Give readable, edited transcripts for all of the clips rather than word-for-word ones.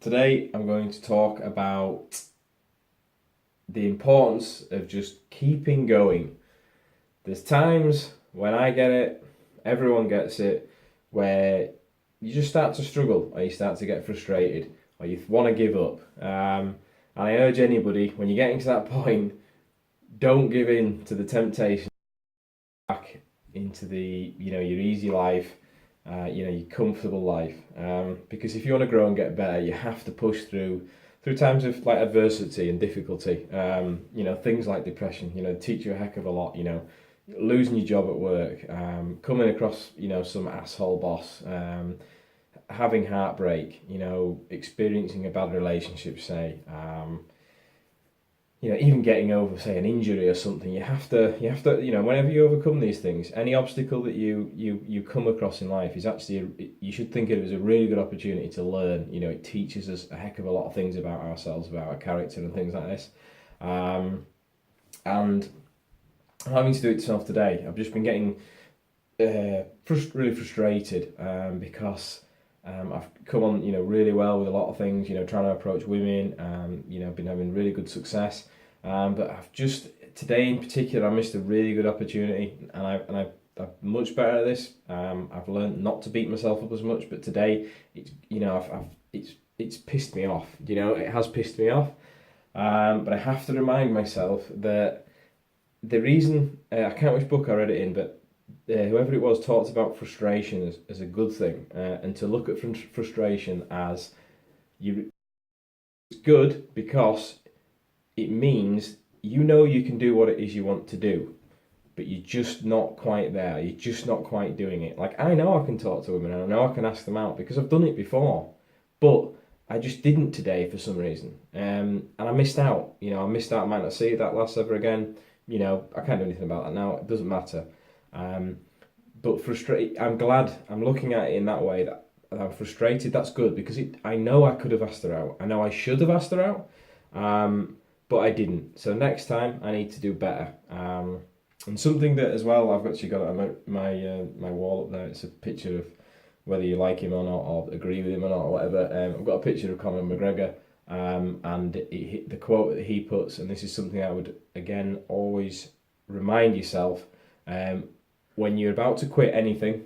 Today I'm going to talk about the importance of just keeping going. There's times when I get it, everyone gets it, where you just start to struggle or you start to get frustrated or you want to give up. And I urge anybody, when you're getting to that point, don't give in to the temptation back into your easy life, your comfortable life. Because if you want to grow and get better, you have to push through times of like adversity and difficulty. Things like depression. Teach you a heck of a lot. Losing your job at work, coming across some asshole boss, having heartbreak. Experiencing a bad relationship, say. Even getting over, say, an injury or something, you have to, whenever you overcome these things, any obstacle that you come across in life is actually, you should think of it as a really good opportunity to learn. It teaches us a heck of a lot of things about ourselves, about our character and things like this. And I'm having to do it to myself today. I've just been getting really frustrated because I've come on, really well with a lot of things, trying to approach women, been having really good success. But I've just, today in particular, I missed a really good opportunity I'm much better at this. I've learned not to beat myself up as much, but today, it's pissed me off. It has pissed me off. But I have to remind myself that the reason, I can't which book I read it in, but whoever it was talked about frustration as a good thing, and to look at frustration as it's good because it means you can do what it is you want to do, but you're just not quite there. You're just not quite doing it. Like, I know I can talk to women and I know I can ask them out because I've done it before, but I just didn't today for some reason, and I missed out. I missed out. I might not see that lass ever again. I can't do anything about that now. It doesn't matter. But frustrated. I'm glad. I'm looking at it in that way that I'm frustrated. That's good because I know I could have asked her out. I know I should have asked her out, but I didn't. So next time I need to do better. And something that as well, I've actually got it on my wall up there. It's a picture of whether you like him or not, or agree with him or not, or whatever. I've got a picture of Conor McGregor, and the quote that he puts, and this is something I would again always remind yourself. When you're about to quit anything,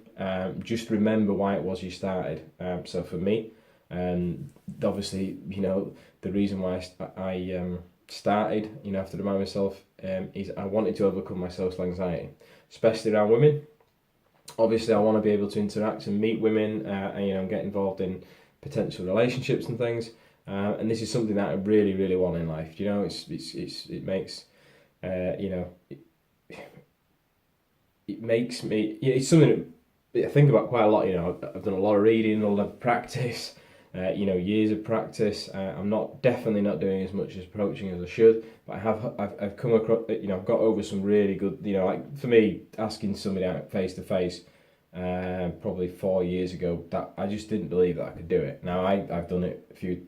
just remember why it was you started. So for me, obviously, the reason why I started, I have to remind myself, is I wanted to overcome my social anxiety, especially around women. Obviously, I want to be able to interact and meet women, and get involved in potential relationships and things. And this is something that I really, really want in life. It makes, it makes me. It's something that I think about quite a lot. I've done a lot of reading, a lot of practice. Years of practice. I'm definitely not doing as much as approaching as I should, but I've come across. I've got over some really good. Like for me, asking somebody out face to face, probably 4 years ago, that I just didn't believe that I could do it. Now I've done it a few.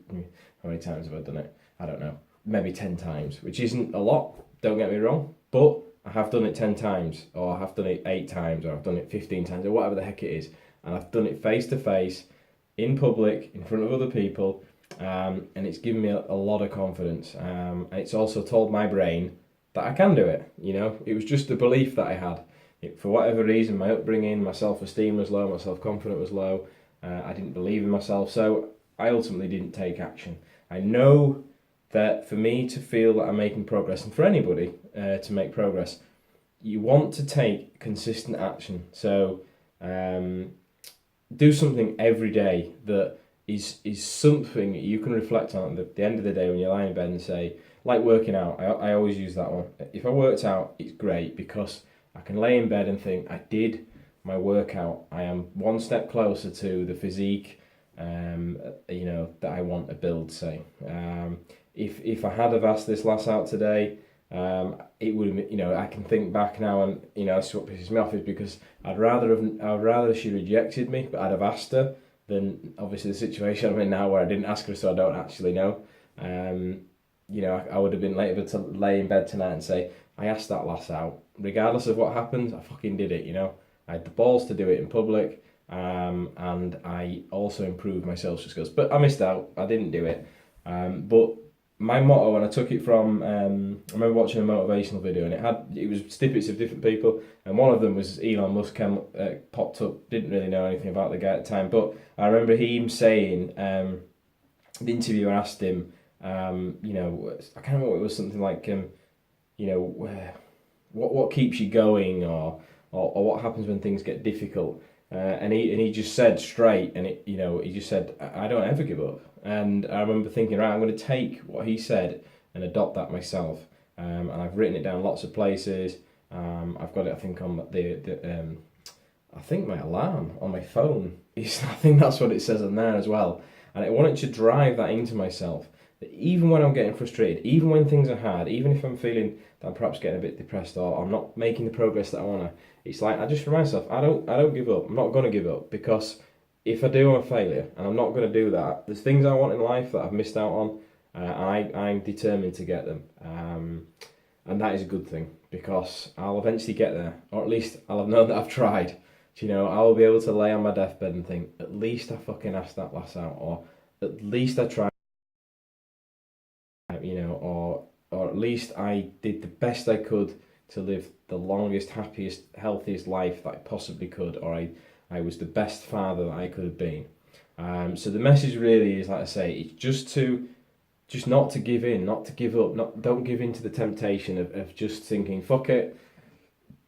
How many times have I done it? I don't know. Maybe 10 times, which isn't a lot. Don't get me wrong, but I have done it 10 times, or I have done it 8 times, or I've done it 15 times, or whatever the heck it is, and I've done it face to face, in public, in front of other people, and it's given me a lot of confidence. And it's also told my brain that I can do it. It was just a belief that I had. For whatever reason, my upbringing, my self-esteem was low, my self-confidence was low. I didn't believe in myself, so I ultimately didn't take action. I know that for me to feel that I'm making progress, and for anybody to make progress, you want to take consistent action. So do something every day that is something you can reflect on at the end of the day when you're lying in bed and say, like working out. I always use that one. If I worked out, it's great because I can lay in bed and think, I did my workout. I am one step closer to the physique, that I want to build, say. If I had have asked this lass out today, it would have, I can think back now, and that's what pisses me off, is because I'd rather she rejected me, but I'd have asked her, than obviously the situation I'm in now where I didn't ask her, so I don't actually know. I would have been able to lay in bed tonight and say, I asked that lass out, regardless of what happens, I fucking did it. I had the balls to do it in public, and I also improved my social skills. But I missed out. I didn't do it. But my motto, and I took it from, I remember watching a motivational video, and it was snippets of different people, and one of them was Elon Musk popped up. Didn't really know anything about the guy at the time, but I remember him saying, the interviewer asked him, you know, I can't remember what it was, something like, you know, what keeps you going, or what happens when things get difficult. And he just said straight, and he just said, I don't ever give up. And I remember thinking, right, I'm going to take what he said and adopt that myself. And I've written it down lots of places. I've got it, I think, on I think my alarm on my phone is, I think that's what it says on there as well. And I wanted to drive that into myself. That even when I'm getting frustrated, even when things are hard, even if I'm feeling that I'm perhaps getting a bit depressed, or I'm not making the progress that I want to, it's like I just remind myself, I don't give up. I'm not going to give up, because if I do, I'm a failure, and I'm not going to do that. There's things I want in life that I've missed out on, I'm determined to get them, and that is a good thing, because I'll eventually get there, or at least I'll have known that I've tried. You know, I'll be able to lay on my deathbed and think, at least I fucking asked that lass out, or at least I tried, you know, or at least I did the best I could to live the longest, happiest, healthiest life that I possibly could, or I was the best father that I could have been. So the message really is, like I say, it's just not to give in, not to give up, don't give in to the temptation of just thinking, fuck it,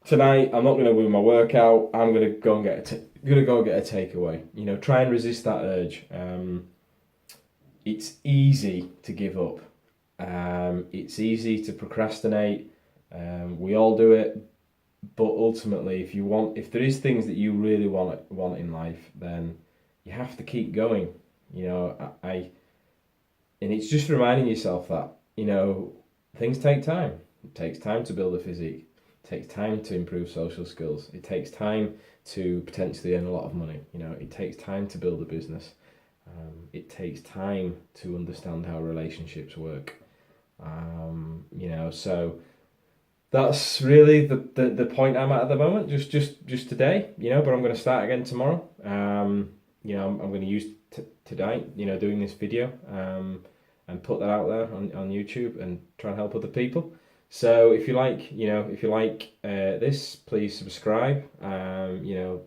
tonight I'm not going to win my workout, I'm going to go and get a takeaway. You know, try and resist that urge. It's easy to give up. It's easy to procrastinate. We all do it, but ultimately, if there is things that you really want in life, then you have to keep going. You know, and it's just reminding yourself that, you know, things take time. It takes time to build a physique. It takes time to improve social skills. It takes time to potentially earn a lot of money. You know, it takes time to build a business. It takes time to understand how relationships work. You know, so that's really the point I'm at the moment. Just today, you know. But I'm going to start again tomorrow. You know, I'm going to use today, you know, doing this video, and put that out there on YouTube and try and help other people. So if you like, this, please subscribe. You know,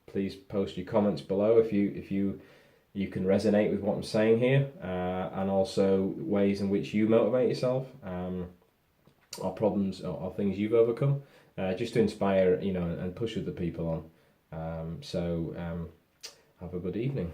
please post your comments below if you can resonate with what I'm saying here, and also ways in which you motivate yourself, or problems or things you've overcome, just to inspire, you know, and push other people on. So have a good evening.